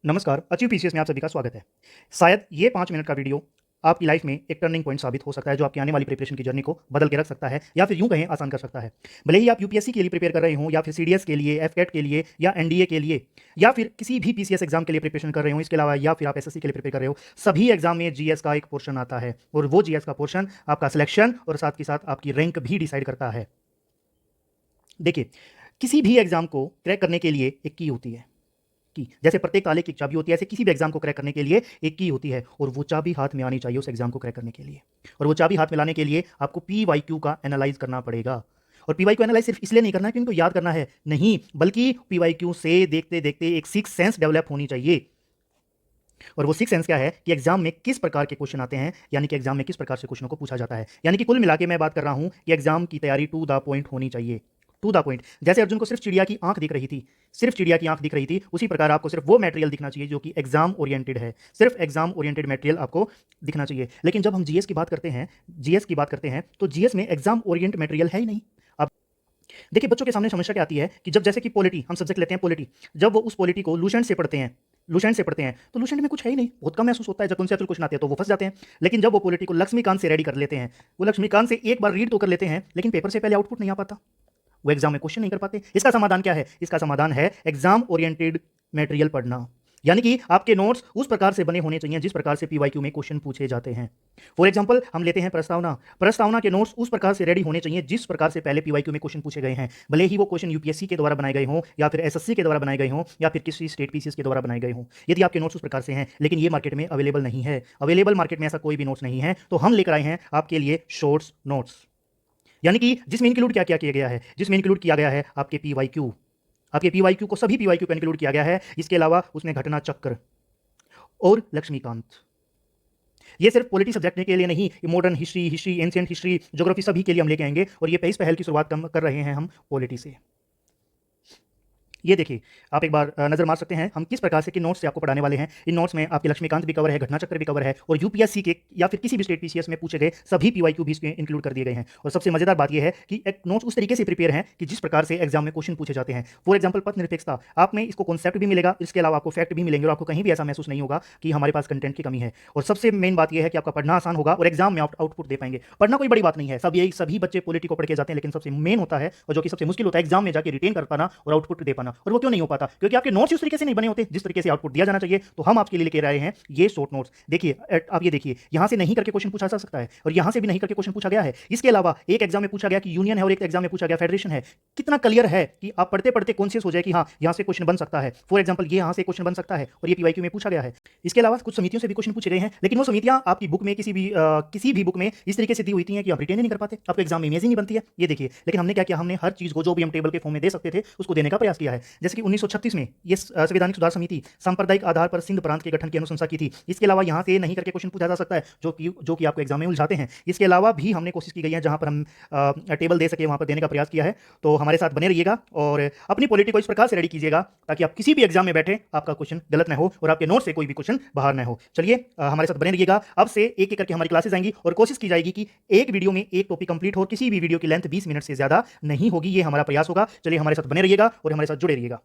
नमस्कार, achieve PCS में आप सभी का स्वागत है। शायद ये 5 मिनट का वीडियो आपकी लाइफ में एक टर्निंग पॉइंट साबित हो सकता है, जो आपकी आने वाली प्रिपरेशन की जर्नी को बदल के रख सकता है या फिर यूँ कहें आसान कर सकता है। भले ही आप यूपीएससी के लिए प्रिपेयर कर रहे हों या फिर सीडीएस के लिए, एफकेट के लिए या एनडीए के लिए या फिर किसी भी पीसीएस एग्जाम के लिए प्रिपरेशन कर रहे हो, इसके अलावा या फिर आप एसएससी के लिए प्रिपेयर कर रहे हो, सभी एग्जाम में जीएस का एक पोर्शन आता है और वो जीएस का पोर्शन आपका सिलेक्शन और साथ के साथ आपकी रैंक भी डिसाइड करता है। देखिए, किसी भी एग्जाम को क्रैक करने के लिए एक की होती है। की जैसे प्रत्येक ताले की एक चाबी होती है, ऐसे किसी भी एग्जाम को क्रैक करने के लिए एक की होती है और वो चाबी हाथ में आनी चाहिए उस एग्जाम को क्रैक करने के लिए। और वो चाबी हाथ में लाने के लिए आपको पीवाईक्यू का एनालाइज करना पड़ेगा। और पीवाईक्यू एनालाइज सिर्फ इसलिए नहीं करना है कि उनको याद करना है, नहीं, बल्कि पीवाईक्यू से देखते देखते एक सिक्स सेंस डेवलप होनी चाहिए। और वो सिक्स सेंस क्या है कि एग्जाम में किस प्रकार के क्वेश्चन आते हैं, यानी कि एग्जाम में किस प्रकार से क्वेश्चनों को पूछा जाता है। यानी कि कुल मिला के मैं बात कर रहा हूं कि एग्जाम की तैयारी टू द पॉइंट होनी चाहिए। To the point. जैसे अर्जुन को सिर्फ चिड़िया की आंख दिख रही थी, सिर्फ चिड़िया की आंख दिख रही थी, उसी प्रकार आपको सिर्फ वो मटेरियल दिखना चाहिए जो कि एग्जाम ओरिएंटेड है। सिर्फ एग्जाम ओरिएंटेड मटेरियल आपको दिखना चाहिए। लेकिन जब हम जीएस की बात करते हैं, तो जीएस में एग्जाम ओरिएंट मटेरियल है ही नहीं। अब देखिए, बच्चों के सामने समस्या क्या आती है कि जब जैसे कि पॉलिटी, हम सब्जेक्ट लेते हैं पॉलिटी, जब वो उस पॉलिटी को लूसेंट से पढ़ते हैं, तो लूसेंट में कुछ है ही नहीं, बहुत कम महसूस होता है। जब कॉन्सेप्चुअल क्वेश्चन आते हैं तो वो फंस जाते हैं। लेकिन जब वो पॉलिटी को लक्ष्मीकांत से रेडी कर लेते हैं, वो लक्ष्मीकांत से एक बार रीड तो कर लेते हैं, लेकिन पेपर से पहले आउटपुट नहीं आ पाता, वो एग्जाम में क्वेश्चन नहीं कर पाते। इसका समाधान क्या है? इसका समाधान है एग्जाम ओरिएंटेड मटेरियल पढ़ना। यानी कि आपके नोट्स उस प्रकार से बने होने चाहिए जिस प्रकार से पीवाईक्यू में क्वेश्चन पूछे जाते हैं। फॉर एग्जांपल हम लेते हैं प्रस्तावना के नोट्स उस प्रकार से रेडी होने चाहिए जिस प्रकार से पहले पीवाईक्यू में क्वेश्चन पूछे गए हैं, भले ही वो क्वेश्चन यूपीएससी के द्वारा बनाए गए हों या फिर एसएससी के द्वारा बनाए गए हों या फिर किसी स्टेट पीसीएस के द्वारा बनाए गए हों। यदि आपके नोट्स उस प्रकार से हैं, लेकिन ये मार्केट में अवेलेबल नहीं है, अवेलेबल मार्केट में ऐसा कोई भी नोट्स नहीं है, तो हम लेकर आए हैं आपके लिए शॉर्ट्स नोट्स। यानी कि जिसमें इंक्लूड क्या क्या किया गया है, जिसमें इंक्लूड किया गया है आपके पीवाईक्यू, आपके पीवाईक्यू को सभी पीवाईक्यू पे इंक्लूड किया गया है। इसके अलावा उसमें घटना चक्र और लक्ष्मीकांत। ये सिर्फ पॉलिटी सब्जेक्ट के लिए नहीं, modern history, ancient history, geography सभी के लिए हम लेके आएंगे। और ये इस पहल की शुरुआत कर रहे हैं हम पॉलिटी से। ये देखिए, आप एक बार नजर मार सकते हैं हम किस प्रकार से कि नोट्स से आपको पढ़ाने वाले हैं। इन नोट्स में आपके लक्ष्मीकांत भी कवर है, घटना चक्र भी कवर है और यूपीएससी के या फिर किसी भी स्टेट पीसीएस में पूछे गए सभी पीवाईक्यू भी इसमें इंक्लूड कर दिए गए हैं। और सबसे मजेदार बात यह है कि एक नोट्स उस तरीके से प्रिपेयर हैं कि जिस प्रकार से एग्जाम में क्वेश्चन पूछे जाते हैं। फॉर एग्जाम्पल पथ निरपेक्षता, आप में इसको कॉन्सेप्ट भी मिलेगा, इसके अलावा आपको फैक्ट भी मिलेंगे और आपको कहीं भी ऐसा महसूस नहीं होगा कि हमारे पास कंटेंट की कमी है। और सबसे मेन बात यह है कि आपका पढ़ना आसान होगा और एग्जाम में आउटपुट दे पाएंगे। पढ़ना कोई बड़ी बात नहीं है, सभी बच्चे पॉलिटी को पढ़ के जाते हैं, लेकिन सबसे मेन होता है और जो कि सबसे मुश्किल होता है एग्जाम में जाके रिटेन कर पाना और आउटपुट दे पाना। और वो क्यों नहीं हो पाता? क्योंकि आपके नोट्स उस तरीके से नहीं बने होते जिस तरीके से आउटपुट दिया जाना चाहिए। तो हम आपके लिए लेके आए हैं ये शॉर्ट नोट्स। देखिए, आप ये देखिए, यहां से नहीं करके क्वेश्चन पूछा जा सकता है और यहां से भी नहीं करके क्वेश्चन पूछा गया है। इसके अलावा एक एग्जाम में पूछा गया कि यूनियन है और एक एग्जाम में पूछा गया फेडरेशन है। कितना क्लियर है कि आप पढ़ते पढ़ते कॉन्शियस हो जाए कि हाँ, यहां से क्वेश्चन बन सकता है। फॉर एग्जाम्पल ये यहां से क्वेश्चन बन सकता है और ये पीवाईक्यू में पूछा गया है। इसके अलावा कुछ समितियों से भी क्वेश्चन पूछे गए हैं, लेकिन वो समितियां आपकी बुक में किसी भी बुक में इस तरीके से दी हुई थी कि आप रिटेन ही नहीं कर पाते, आपको एग्जाम में इमेजिंग ही बनती है। ये देखिए, लेकिन हमने क्या किया, हमने हर चीज को जो भी हम टेबल के फॉर्म में दे सकते थे उसको देने का प्रयास किया है। जैसे कि 1936 में ये संवैधानिक सुधार समिति सांप्रदायिक आधार पर सिंध प्रांत के गठन की अनुशंसा की थी। इसके अलावा यहाँ से नहीं करके क्वेश्चन पूछा जा सकता है जो कि आपको एग्जाम में उलझाते हैं। इसके अलावा भी हमने कोशिश की गई है जहाँ पर हम टेबल दे सके वहाँ पर देने का प्रयास किया है। तो हमारे साथ बने रहिएगा और अपनी पॉलिटी को इस प्रकार से रेडी कीजिएगा ताकि आप किसी भी एग्जाम में बैठे आपका क्वेश्चन गलत ना हो और आपके नोट से कोई भी क्वेश्चन बाहर ना हो। चलिए, हमारे साथ बने रहिएगा। अब से एक एक करके हमारी क्लासेस आएंगी और कोशिश की जाएगी कि एक वीडियो में एक टॉपिक कंप्लीट हो। किसी भी वीडियो की लेंथ 20 मिनट से ज्यादा नहीं होगी, ये हमारा प्रयास होगा। चलिए, हमारे साथ बने रहिएगा और हमारे साथ जुड़े रहिएगा।